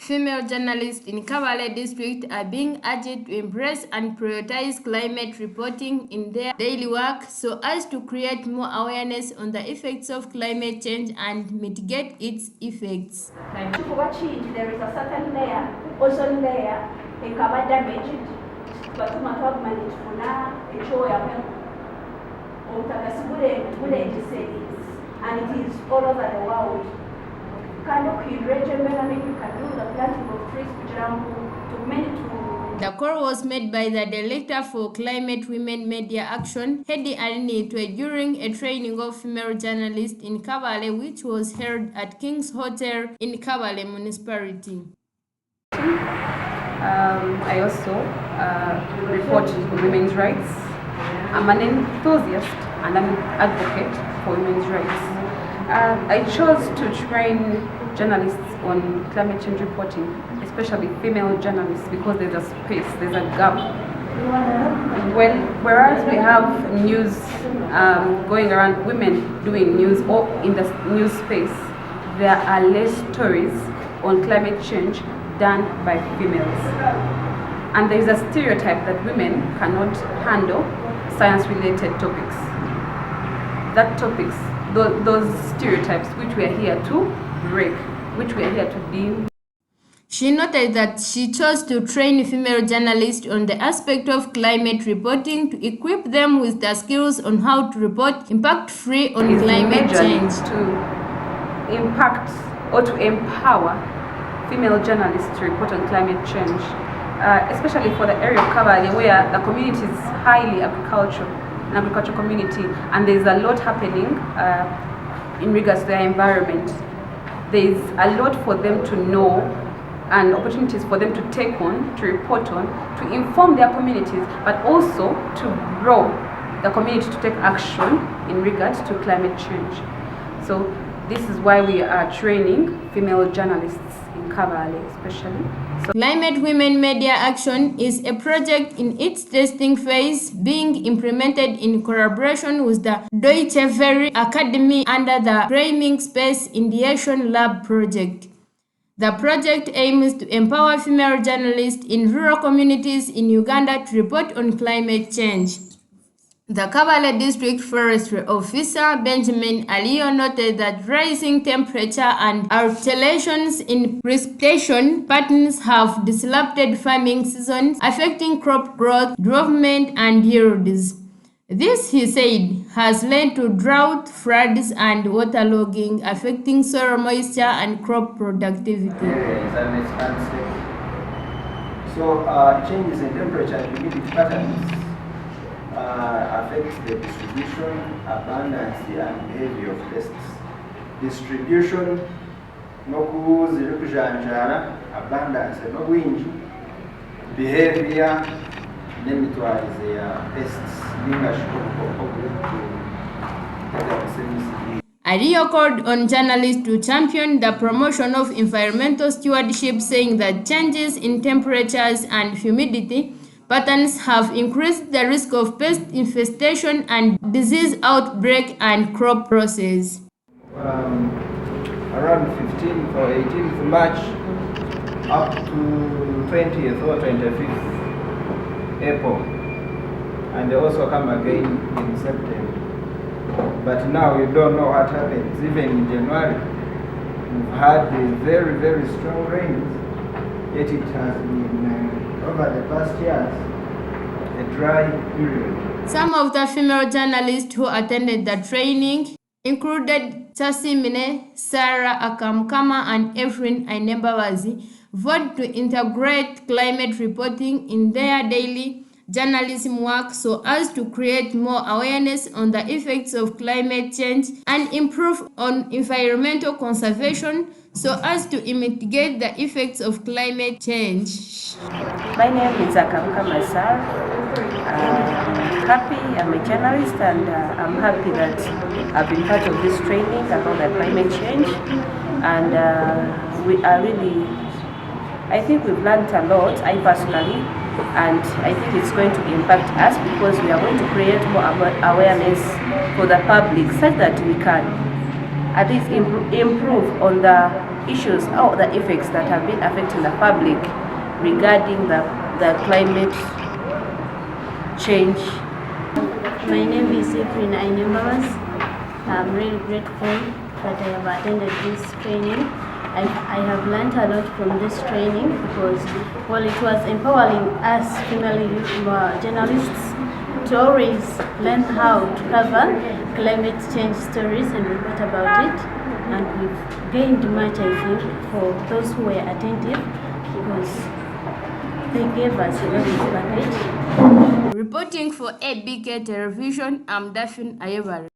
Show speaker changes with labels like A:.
A: Female journalists in Kabale District are being urged to embrace and prioritize climate reporting in their daily work so as to create more awareness on the effects of climate change and mitigate its effects.
B: There is a certain layer, ozone layer, in Kabale damaged, but and it is all over the world.
A: The call was made by the Director for Climate Women Media Action, Heddy Arineitwe, during a training of female journalists in Kabale, which was held at King's Hotel in Kabale Municipality.
C: I also report on women's rights. I'm an enthusiast and an advocate for women's rights. I chose to train journalists on climate change reporting, especially female journalists, because there's a space, there's a gap. Whereas we have news going around, women doing news or in the news space, there are less stories on climate change done by females. And there is a stereotype that women cannot handle science-related topics. Those stereotypes which we are here to break, which we are here to deal.
A: She noted that she chose to train female journalists on the aspect of climate reporting to equip them with the skills on how to report impact-free on climate change.
C: To impact or to empower female journalists to report on climate change, especially for the area of Kabale, where the community is highly agricultural community, and there's a lot happening in regards to their environment. There's a lot for them to know and opportunities for them to take on, to report on, to inform their communities, but also to grow the community to take action in regards to climate change. So this is why we are training female journalists in Kabale especially.
A: Climate Women Media Action is a project in its testing phase, being implemented in collaboration with the Deutsche Welle Akademie under the Reclaiming Spaces-ideation lab project. The project aims to empower female journalists in rural communities in Uganda to report on climate change. The Kabale District Forestry Officer Benjamin Aliyo noted that rising temperature and alterations in precipitation patterns have disrupted farming seasons, affecting crop growth, development, and yields. This, he said, has led to drought, floods, and waterlogging, affecting soil moisture and crop productivity.
D: So changes in temperature and humidity patterns affects the distribution, abundance, and behavior of pests. Distribution, abundance, behavior, pests.
A: Aliyo called on journalists to champion the promotion of environmental stewardship, saying that changes in temperatures and humidity patterns have increased the risk of pest infestation and disease outbreak and crop losses.
D: Around 15th or 18th March up to 20th or 25th April, and they also come again in September. But now you don't know what happens. Even in January, we've had very, very strong rains, yet it has been over the past years, a dry period.
A: Some of the female journalists who attended the training included Tasimine, Sarah Akamkama, and Efrin Ainembawazi, vowed to integrate climate reporting in their daily journalism work so as to create more awareness on the effects of climate change and improve on environmental conservation so as to mitigate the effects of climate change.
E: My name is Akamkama Sarah. I'm a journalist, and I'm happy that I've been part of this training about the climate change, and we are really, I think we've learned a lot, I personally, and I think it's going to impact us because we are going to create more awareness for the public such that we can at least improve on the issues or the effects that have been affecting the public regarding the climate change.
F: My name is Heddy Arineitwe. I'm really grateful that I have attended this training. I have learned a lot from this training because, well, it was empowering us female journalists to always learn how to cover climate change stories and report about it. And we've gained much, I think, for those who were attentive because they gave us a very good package.
A: Reporting for ABK Television, I'm Daphne Ayebare.